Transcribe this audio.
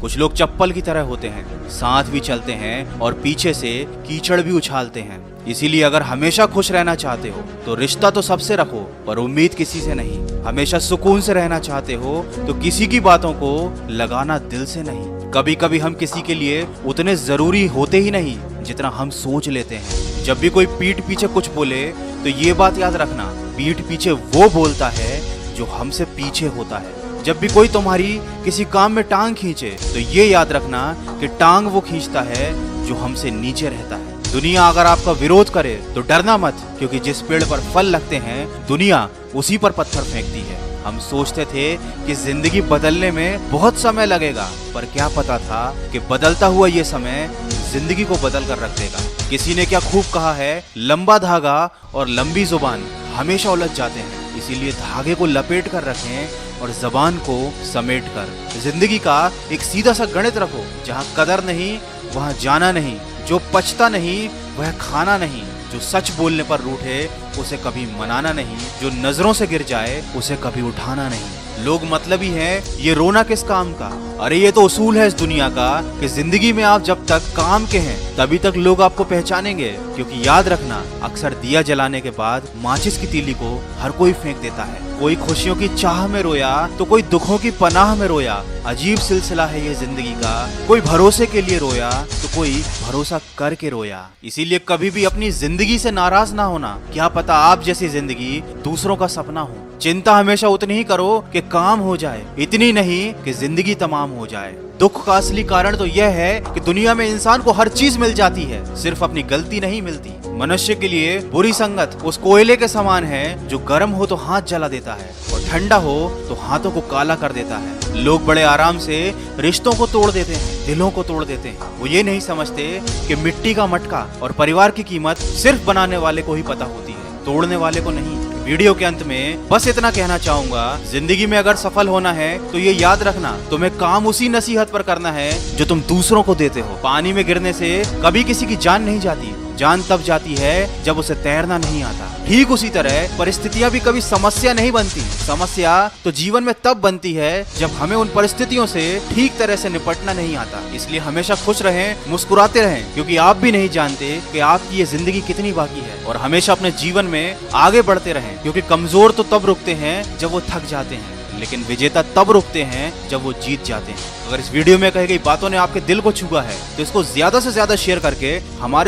कुछ लोग चप्पल की तरह होते हैं, साथ भी चलते हैं और पीछे से कीचड़ भी उछालते हैं। इसीलिए अगर हमेशा खुश रहना चाहते हो तो रिश्ता तो सबसे रखो, पर उम्मीद किसी से नहीं। हमेशा सुकून से रहना चाहते हो तो किसी की बातों को लगाना दिल से नहीं। कभी कभी हम किसी के लिए उतने जरूरी होते ही नहीं जितना हम सोच लेते हैं। जब भी कोई पीठ पीछे कुछ बोले तो ये बात याद रखना, पीठ पीछे वो बोलता है जो हमसे पीछे होता है। जब भी कोई तुम्हारी किसी काम में टांग खींचे तो ये याद रखना कि टांग वो खींचता है जो हमसे नीचे रहता है। दुनिया अगर आपका विरोध करे तो डरना मत, क्योंकि जिस पेड़ पर फल लगते हैं दुनिया उसी पर पत्थर फेंकती है। हम सोचते थे कि जिंदगी बदलने में बहुत समय लगेगा, पर क्या पता था कि बदलता हुआ ये समय जिंदगी को बदल कर रख देगा। किसी ने क्या खूब कहा है, लंबा धागा और लंबी जुबान हमेशा उलझ जाते हैं, इसीलिए धागे को लपेट कर रखें और जबान को समेट कर। जिंदगी का एक सीधा सा गणित रखो, जहाँ कदर नहीं वहाँ जाना नहीं, जो पछता नहीं वह खाना नहीं, जो सच बोलने पर रूठे उसे कभी मनाना नहीं, जो नजरों से गिर जाए उसे कभी उठाना नहीं। लोग मतलबी हैं, ये रोना किस काम का। अरे ये तो उसूल है इस दुनिया का कि जिंदगी में आप जब तक काम के हैं तभी तक लोग आपको पहचानेंगे। क्योंकि याद रखना, अक्सर दिया जलाने के बाद माचिस की तीली को हर कोई फेंक देता है। कोई खुशियों की चाह में रोया तो कोई दुखों की पनाह में रोया। अजीब सिलसिला है ये जिंदगी का, कोई भरोसे के लिए रोया तो कोई भरोसा करके रोया। इसीलिए कभी भी अपनी जिंदगी से नाराज ना होना, क्या पता आप जैसी जिंदगी दूसरों का सपना हो। चिंता हमेशा उतनी ही करो कि काम हो जाए, इतनी नहीं कि जिंदगी तमाम हो जाए। दुख का असली कारण तो यह है कि दुनिया में इंसान को हर चीज मिल जाती है, सिर्फ अपनी गलती नहीं मिलती। मनुष्य के लिए बुरी संगत उस कोयले के समान है जो गर्म हो तो हाथ जला देता है और ठंडा हो तो हाथों को काला कर देता है। लोग बड़े आराम से रिश्तों को तोड़ देते हैं, दिलों को तोड़ देते हैं। वो ये नहीं समझते कि मिट्टी का मटका और परिवार की कीमत सिर्फ बनाने वाले को ही पता होती है, तोड़ने वाले को नहीं। वीडियो के अंत में बस इतना कहना चाहूंगा, जिंदगी में अगर सफल होना है तो ये याद रखना, तुम्हें काम उसी नसीहत पर करना है जो तुम दूसरों को देते हो। पानी में गिरने से कभी किसी की जान नहीं जाती, जान तब जाती है जब उसे तैरना नहीं आता। ठीक उसी तरह परिस्थितियां भी कभी समस्या नहीं बनती, समस्या तो जीवन में तब बनती है जब हमें उन परिस्थितियों से ठीक तरह से निपटना नहीं आता। इसलिए हमेशा खुश रहें, मुस्कुराते रहें, क्योंकि आप भी नहीं जानते कि आपकी ये जिंदगी कितनी बाकी है। और हमेशा अपने जीवन में आगे बढ़ते रहें, क्योंकि कमजोर तो तब रुकते हैं जब वो थक जाते हैं, लेकिन विजेता तब रुकते हैं जब वो जीत जाते हैं। अगर इस वीडियो में कही गई बातों ने आपके दिल को छुआ है तो इसको ज्यादा से ज्यादा शेयर करके हमारे